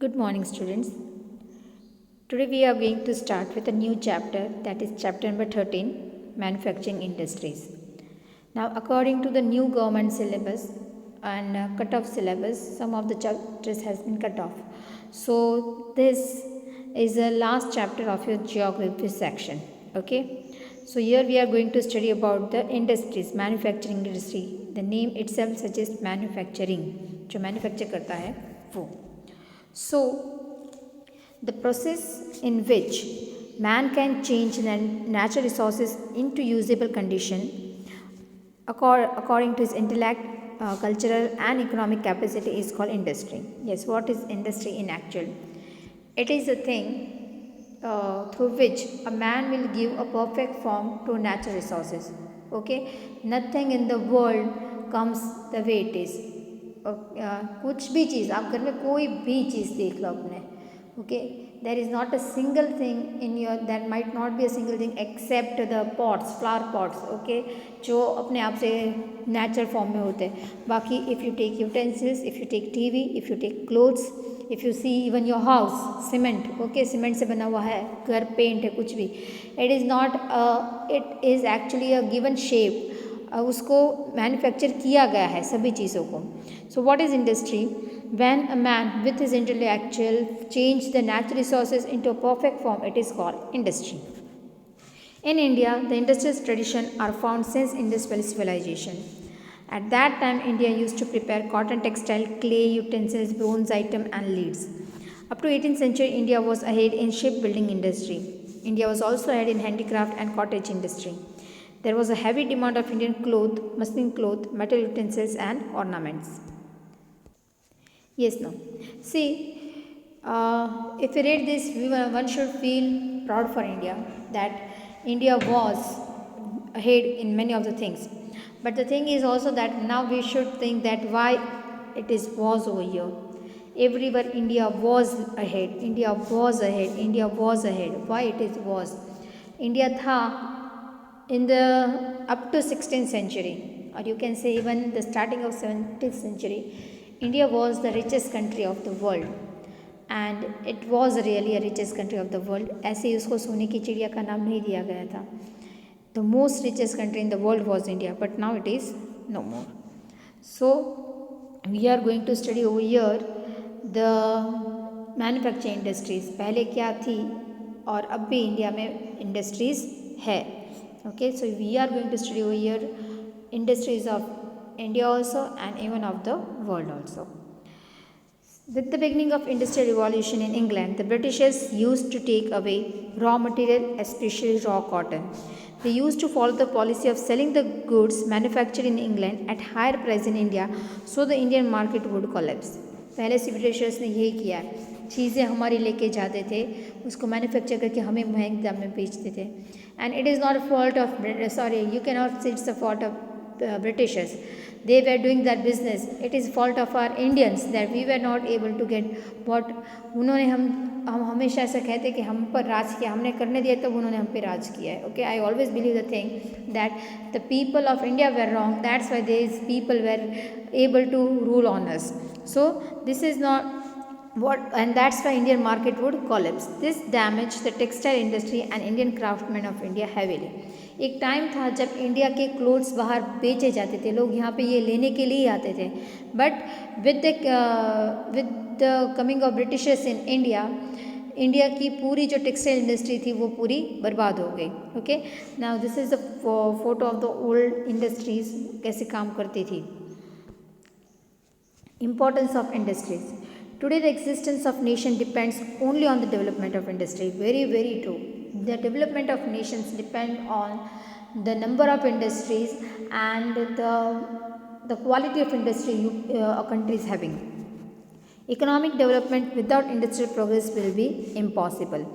Good morning, students. Today we are going to start with a new chapter, that is chapter number 13, Manufacturing Industries. Now, according to the new government syllabus and cut-off syllabus, some of the chapters has been cut off. So, this is the last chapter of your geography section. Okay. So, here we are going to study about the industries, manufacturing industry. The name itself suggests manufacturing. जो manufacture करता है वो. So, the process in which man can change natural resources into usable condition according to his intellect, cultural and economic capacity is called industry. Yes, what is industry in actual? It is a thing through which a man will give a perfect form to natural resources. Okay, nothing in the world comes the way it is. कुछ भी चीज़ आप घर में कोई भी चीज़ देख लो अपने, okay, there is not a single thing in your, that might not be a single thing except the pots, flower pots, okay, जो अपने आप से नेचुरल फॉर्म में होते हैं. बाकी if you take utensils, if you take TV, if you take clothes, if you see even your house, cement, okay, cement से बना हुआ है घर, पेंट है, कुछ भी, it is not, it is actually a given shape, उसको manufacture किया गया है सभी चीज़ों को. So what is industry? When a man with his intellectual change the natural resources into a perfect form, it is called industry. In India, the industrial traditions are found since industrial civilization. At that time, India used to prepare cotton textile, clay utensils, bronze item and leads. Up to 18th century, India was ahead in shipbuilding industry. India was also ahead in handicraft and cottage industry. There was a heavy demand of Indian cloth, muslin cloth, metal utensils and ornaments. Yes, no. See, if we read this, one should feel proud for India that India was ahead in many of the things. But the thing is also that now we should think that why it is was over here. Everywhere India was ahead, India was ahead, India was ahead. Why it is was? India tha in the up to 16th century, or you can say even the starting of 17th century, India was the richest country of the world. And it was really a richest country of the world. ऐसे ही उसको सोने की चिड़िया का नाम नहीं दिया गया था. The most richest country in the world was India, but now it is no more. So we are going to study over here the manufacturing industries. पहले क्या थी और अब भी इंडिया में इंडस्ट्रीज है. Okay, so we are going to study over here industries of India also and even of the world also. With the beginning of industrial revolution in England, the Britishers used to take away raw material, especially raw cotton. They used to follow the policy of selling the goods manufactured in England at higher price in India, so the Indian market would collapse. पहले से Britishers ने यही किया, चीज़ें हमारी लेके जाते थे, उसको मैन्युफैक्चर करके हमें महंगे दाम में बेचते थे. And it is not a fault of, sorry, you can not say it's a fault of Britishers. They were doing that business. It is fault of our Indians that we were not able to get what उन्होंने हम हमेशा ऐसा कहते कि हम पर राज किया, हमने करने दिया तब उन्होंने हम पे राज किया है. Okay, I always believe the thing that the people of India were wrong, that's why this people were able to rule on us. So this is not what, and that's why Indian market would collapse. This damaged the textile industry and Indian craftsmen of India heavily. एक time था जब India के clothes बाहर बेचे जाते थे, लोग यहाँ पे ये लेने के लिए आते थे. But with the coming of Britishers in India, India की पूरी जो टेक्सटाइल इंडस्ट्री थी वो पूरी बर्बाद हो गई. Okay, now this is the photo of the old industries कैसे काम करती थी. Importance of industries. Today, the existence of nation depends only on the development of industry. Very, very true. The development of nations depend on the number of industries and the quality of industry a country is having. Economic development without industrial progress will be impossible.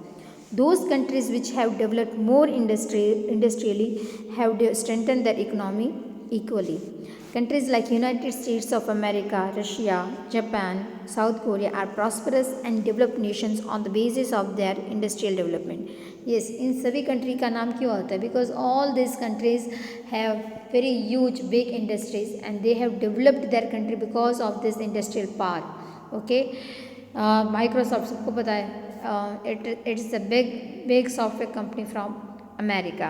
Those countries which have developed more industrially have strengthened their economy equally. Countries like United States of America, Russia, Japan, South Korea are prosperous and developed nations on the basis of their industrial development. Yes, इन सभी country का नाम क्यों आता है? Because all these countries have very huge big industries and they have developed their country because of this industrial power. Okay, Microsoft सबको पता है, it's a big software company from America.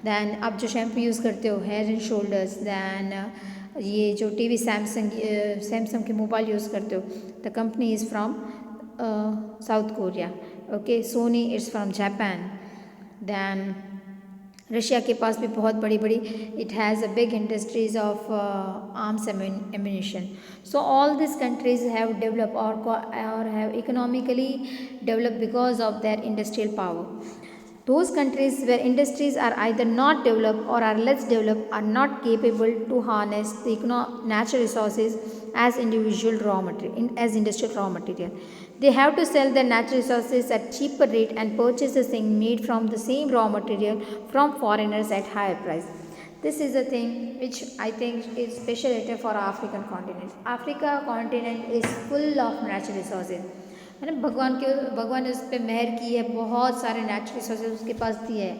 Then आप जो शैम्पू यूज़ करते हो hair and shoulders, then ये जो TV Samsung के मोबाइल यूज़ करते हो, the company is from South Korea. Okay, Sony it's from Japan. Then Russia के पास भी बहुत बड़ी बड़ी, it has a big industries of arms ammunition. So all this countries have develop और have economically develop because of their industrial power. Those countries where industries are either not developed or are less developed are not capable to harness the natural resources as industrial raw material. They have to sell their natural resources at cheaper rate and purchase the thing made from the same raw material from foreigners at higher price. This is a thing which I think is special for African continent. Africa continent is full of natural resources. है ना, भगवान ने उस पर मेहर की है, बहुत सारे नेचुरल रिसोर्सेज उसके पास दिए हैं,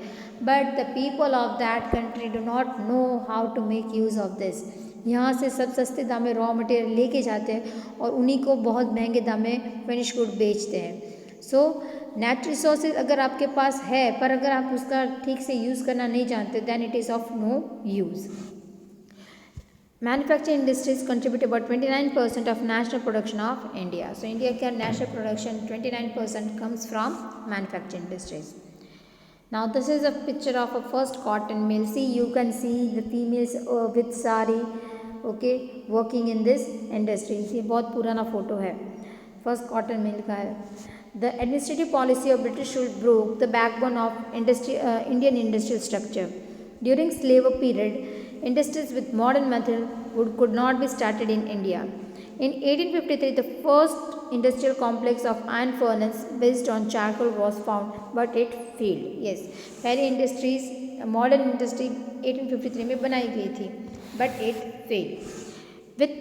but the people of that country do not know how to make use of this. यहाँ से सब सस्ते दाम में रॉ मटेरियल लेके जाते हैं और उन्हीं को बहुत महंगे दाम में फिनिश गुड बेचते हैं। सो नेचुरल रिसोर्सेज अगर आपके पास है, पर अगर आप उसका ठीक से यूज़ करना नहीं जानते, then it is of no use. Manufacturing industries contribute about 29% of national production of India. So India का national production 29% comes from manufacturing industries. Now this is a picture of a first cotton mill. See, you can see the females with sari, okay, working in this industry. ये बहुत पुराना photo है, first cotton mill का है। The administrative policy of British rule broke the backbone of Indian industrial structure. During slave period, industries with modern method could not be started in India. In 1853, the first industrial complex of iron furnace based on charcoal was found, but it failed. Yes, पहली industries, modern industry 1853 में बनाई गई थी, but it failed. With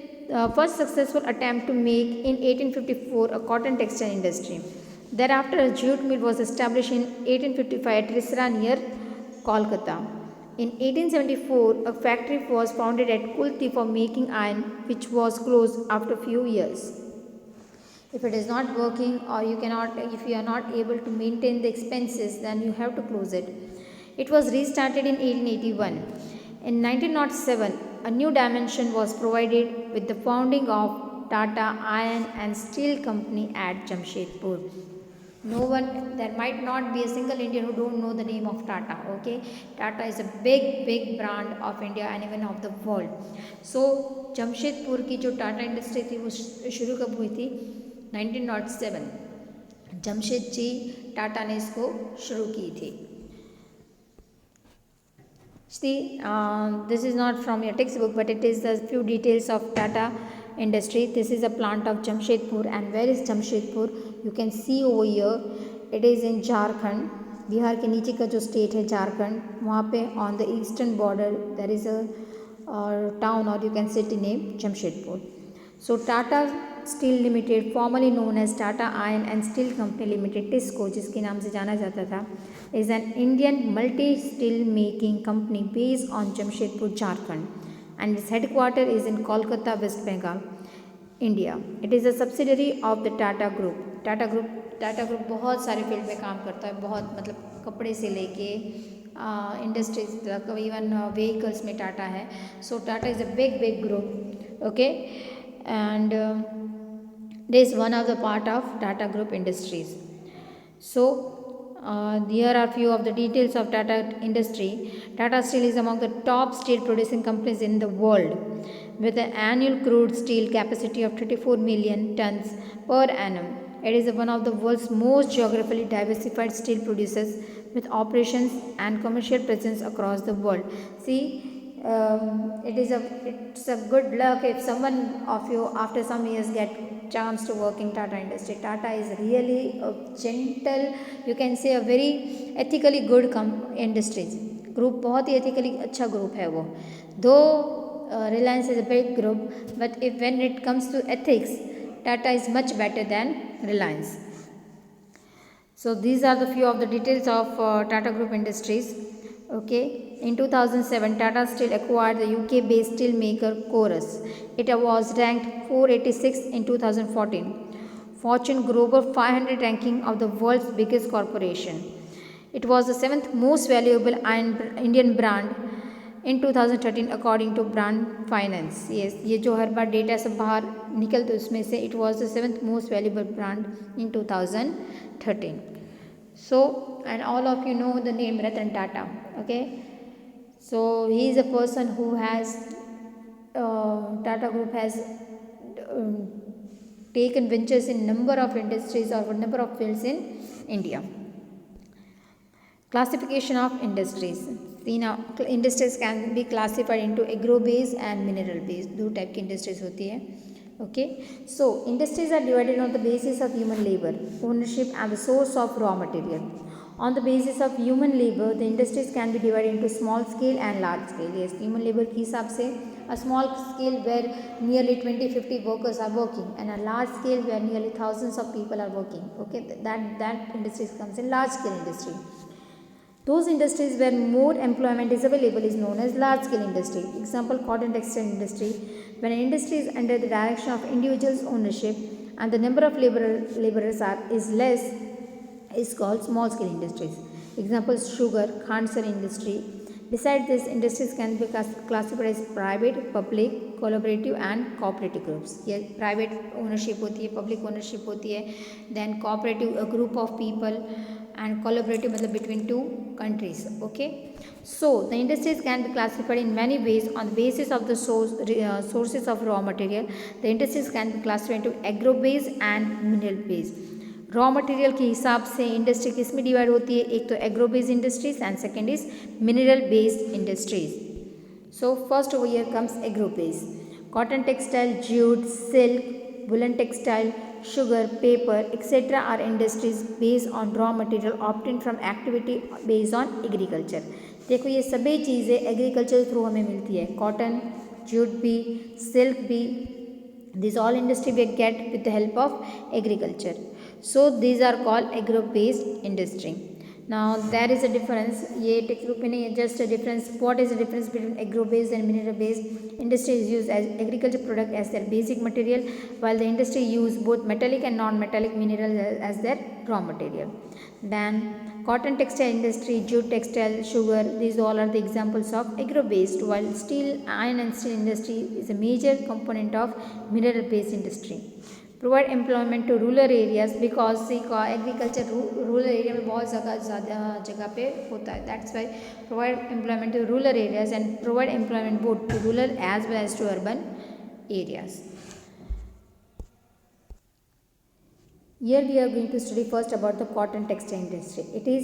first successful attempt to make in 1854 a cotton textile industry. Thereafter, a jute mill was established in 1855 at Risra near Kolkata. In 1874, a factory was founded at Kulti for making iron, which was closed after few years. If it is not working, or if you are not able to maintain the expenses, then you have to close it. It was restarted in 1881. In 1907, a new dimension was provided with the founding of Tata Iron and Steel Company at Jamshedpur. There might not be a single Indian who don't know the name of Tata. Okay, Tata is a big brand of India and even of the world. So Jamshedpur की जो Tata industry थी वो शुरू कब हुई थी? 1907 जमशेद जी टाटा ने इसको शुरू की थी। See, this is not from your textbook, but it is the few details of Tata industry. This is a plant of Jamshedpur, and where is Jamshedpur? You can see over here, it is in Jharkhand. Bihar के नीचे का जो state है झारखंड, वहाँ पे on the eastern border there is a town, or you can city named Jamshedpur. So Tata Steel Limited, formerly known as Tata Iron and Steel Company Limited, TISCO जिसके नाम से जाना जाता था, is an Indian multi-steel making company based on Jamshedpur, Jharkhand, and its headquarters is in Kolkata, West Bengal, India. It is a subsidiary of the Tata Group. Tata Group बहुत सारे field में काम करता है, बहुत मतलब कपड़े से लेके इंडस्ट्रीज तक, इवन व्हीकल्स में टाटा है. So Tata is a big group, okay, and this is one of the part of Tata Group Industries. So here are few of the details of Tata industry. Tata Steel is among the top steel producing companies in the world, with an annual crude steel capacity of 34 million tons per annum. It is one of the world's most geographically diversified steel producers, with operations and commercial presence across the world. See, it's a good luck if someone of you after some years get chance to work in Tata industry. Tata is really a gentle, you can say a very ethically good industries group. बहुत ही ethically अच्छा group है वो. Though Reliance is a big group, but when it comes to ethics, Tata is much better than Reliance. So these are the few of the details of Tata Group Industries. Okay, in 2007, Tata Steel acquired the UK-based steel maker Corus. It was ranked 486 in 2014 Fortune Global 500 ranking of the world's biggest corporation. It was the seventh most valuable Indian brand in 2013 according to Brand Finance. Yes, ये जो हर बार data सब बाहर निकलते उसमें से it was the seventh most valuable brand in 2013. So, and all of you know the name Ratan Tata. Okay, so he is a person who has Tata Group has um, taken ventures in number of industries or number of fields in India. Classification of industries. Industries can be classified into agro based and mineral based. दो type की industries होती है. Okay, so industries are divided on the basis of human labor, ownership and the source of raw material. On the basis of human labor, the industries can be divided into small scale and large scale. Yes, human labor के हिसाब से a small scale where nearly 20-50 workers are working and a large scale where nearly thousands of people are working. Okay, that industries comes in large scale industry. Those industries where more employment is available is known as large scale industry. Example, cotton textile industry. When an industry is under the direction of individuals ownership and the number of laborers is less, is called small scale industries. Example, sugar, khandsar industry. Besides this, industries can be classified as private, public, collaborative and cooperative groups. ये private ownership होती है, public ownership होती है, then cooperative a group of people and collaborative मतलब between two countries. Okay, so the industries can be classified in many ways on the basis of the sources of raw material. The industries can be classified into agro based and mineral based. Raw material के हिसाब से industry किस में divide होती है, एक तो agro based industries and second is mineral based industries. So first over here comes agro based. Cotton textile, jute, silk, woollen textile, sugar, paper, etc. are industries based on raw material obtained from activity based on agriculture. देखो ये सभी चीज़ें agriculture through हमें मिलती है. Cotton, jute भी, silk भी, these all industry we get with the help of agriculture. So these are called agro based industry. Now there is a difference. ये textbook में नहीं है, just a difference. What is the difference between agro based and mineral based? Industry is used as agriculture product as their basic material, while the industry use both metallic and non-metallic minerals as their raw material. Then cotton textile industry, jute textile, sugar, these all are the examples of agro based, while steel, iron and steel industry is a major component of mineral based industry. Provide employment to rural areas because agriculture rural area में बहुत ज़्यादा जगह पे होता है. That's why provide employment to rural areas and provide employment both to rural as well as to urban areas. Here we are going to study first about the cotton textile industry. It is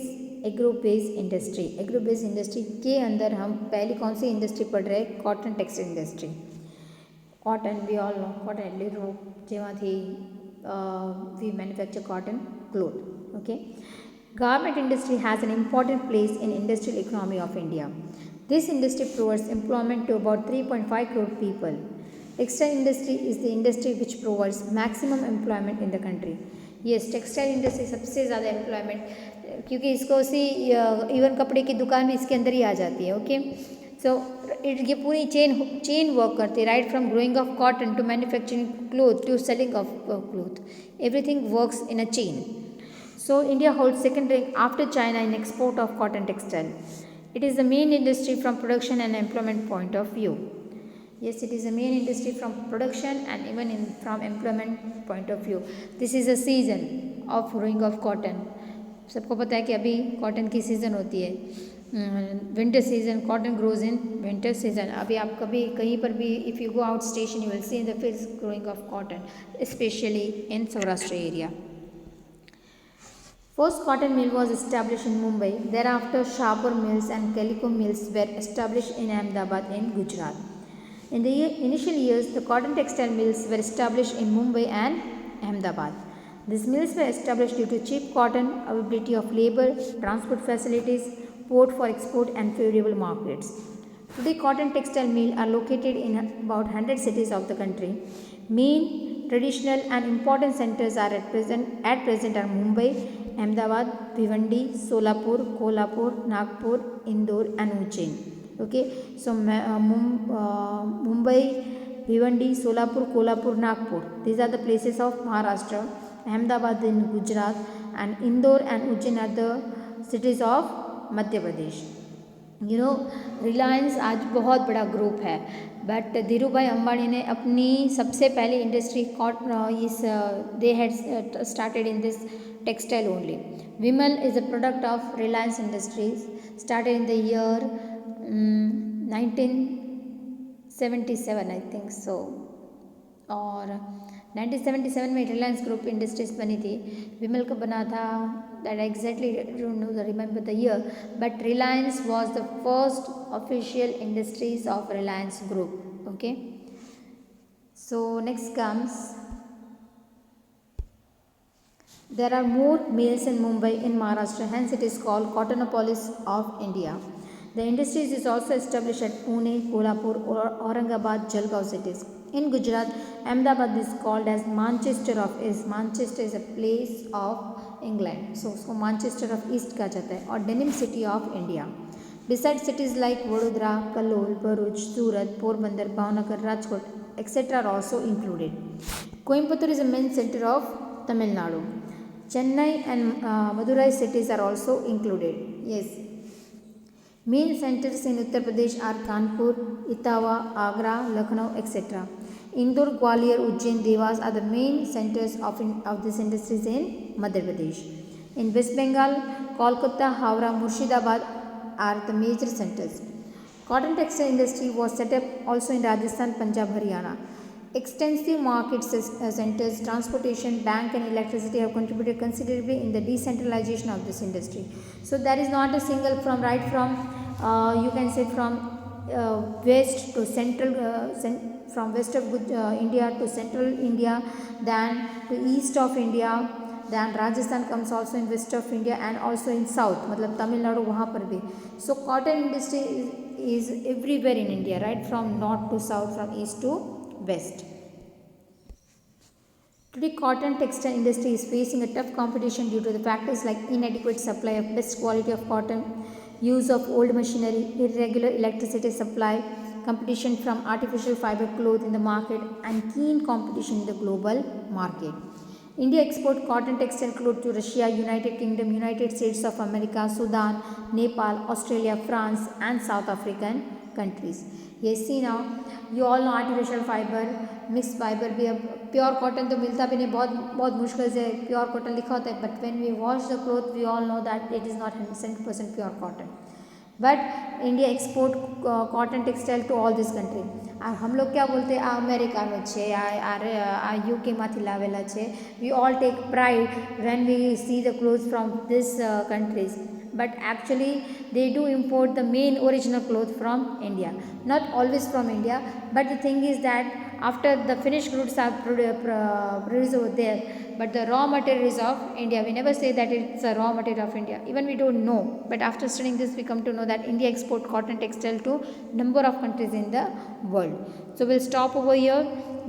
agro based industry. Agro based industry के अंदर हम पहली कौन सी industry पढ़ रहे हैं? Cotton textile industry. Cotton we all know, cotton एटली જેમાંથી we manufacture cotton cloth. Okay, garment industry has an important place in industrial economy of India. This industry provides employment to about 3.5 crore people. Textile industry is the industry which provides maximum employment in the country. Yes, textile industry सबसे ज़्यादा employment, क्योंकि इसको उसी even कपड़े की दुकान भी इसके अंदर ही आ जाती है. ओके, सो ये पूरी चेन वर्क करती है, right from growing of cotton to manufacturing cloth to selling of cloth. Everything works in a chain. So India holds second rank after China in export of cotton textile. It is the main industry from production and employment point of view. Yes, it is the main industry from production and even from employment point of view. This is a season of growing of cotton. सबको पता है कि अभी cotton की season होती है, winter season. Cotton grows in winter season. अभी आप कभी कहीं पर भी if you go out station you will see the fields growing of cotton, specially in Saurashtra area. First cotton mill was established in Mumbai. Thereafter, Shahpur mills and Calico mills were established in Ahmedabad in Gujarat. In the initial years, the cotton textile mills were established in Mumbai and Ahmedabad. These mills were established due to cheap cotton, availability of labor, transport facilities, port for export and favorable markets. Today, cotton textile mills are located in about 100 cities of the country. Main traditional and important centers are at present are Mumbai, Ahmedabad, Bhiwandi, Solapur, Kolhapur, Nagpur, Indore and Ujjain. Okay, so Mumbai, Bhiwandi, Solapur, Kolhapur, Nagpur, these are the places of Maharashtra Ahmedabad in Gujarat, and Indore and Ujjain are the cities of Madhya Pradesh. You know Reliance आज बहुत बड़ा group है, but Dhiru भाई अंबानी ने अपनी सबसे पहली industry इस they had started in this textile only. Vimal is a product of Reliance industries started in the year 1977 I think so. और 1977 में रिलायंस ग्रुप इंडस्ट्रीज बनी थी. विमल को बना था, that exactly don't know the remember the year, but Reliance was the first official industries of Reliance group. Okay, so next comes there are more mills in Mumbai in Maharashtra, hence it is called Cottonopolis of India. The industries is also established at Pune, Kolhapur, Aurangabad, Jalgaon cities. In Gujarat, Ahmedabad is called as Manchester of East. Manchester is a place of England, so उसको Manchester of East कहा जाता है. और Denim city of India. Besides cities like Vadodara, Kalol, Bharuch, Surat, Porbandar, Bhavnagar, Rajkot, etc. are also included. Coimbatore is a main center of Tamil Nadu. Chennai and Madurai cities are also included. Yes. Main centers in Uttar Pradesh are Kanpur, Etawah, Agra, Lucknow, etc. Indore, Gwalior, Ujjain, Dewas are the main centers of these industries in Madhya Pradesh. In West Bengal, Kolkata, Howrah, Murshidabad are the major centers. Cotton textile industry was set up also in Rajasthan, Punjab, Haryana. Extensive market centers, transportation, bank and electricity have contributed considerably in the decentralization of this industry. So there is not a single from right from you can say from west to central, from west of India to central India, then to east of India, then Rajasthan comes also in west of India and also in south, मतलब Tamil Nadu वहाँ पर भी. So cotton industry is everywhere in India, right from north to south, from east to west. Today, cotton textile industry is facing a tough competition due to the factors like inadequate supply of best quality of cotton, use of old machinery, irregular electricity supply, competition from artificial fiber cloth in the market, and keen competition in the global market. India export cotton textile cloth to Russia, United Kingdom, United States of America, Sudan, Nepal, Australia, France, and South African countries. Yes, see now, you all know artificial fiber, mixed fiber भी. अब pure cotton तो मिलता भी नहीं, बहुत बहुत मुश्किल से प्योर कॉटन लिखा होता है, but when we wash the cloth we all know that it is not 100% pure cotton. But India export cotton textile to all this country. हम लोग क्या बोलते हैं, आ अमेरिकाનો છે, આ યુકેમાંથી લાવેલા છે. We all take pride when we see the clothes from this countries, but actually they do import the main original cloth from India, not always from India, but the thing is that after the finished goods are produced over there, but the raw material is of India. We never say that it's a raw material of India, even we don't know, but after studying this we come to know that India export cotton textile to number of countries in the world. So we'll stop over here.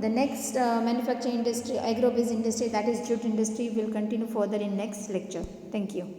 The next manufacturing industry, agro-based industry, that is jute industry, will continue further in next lecture. Thank you.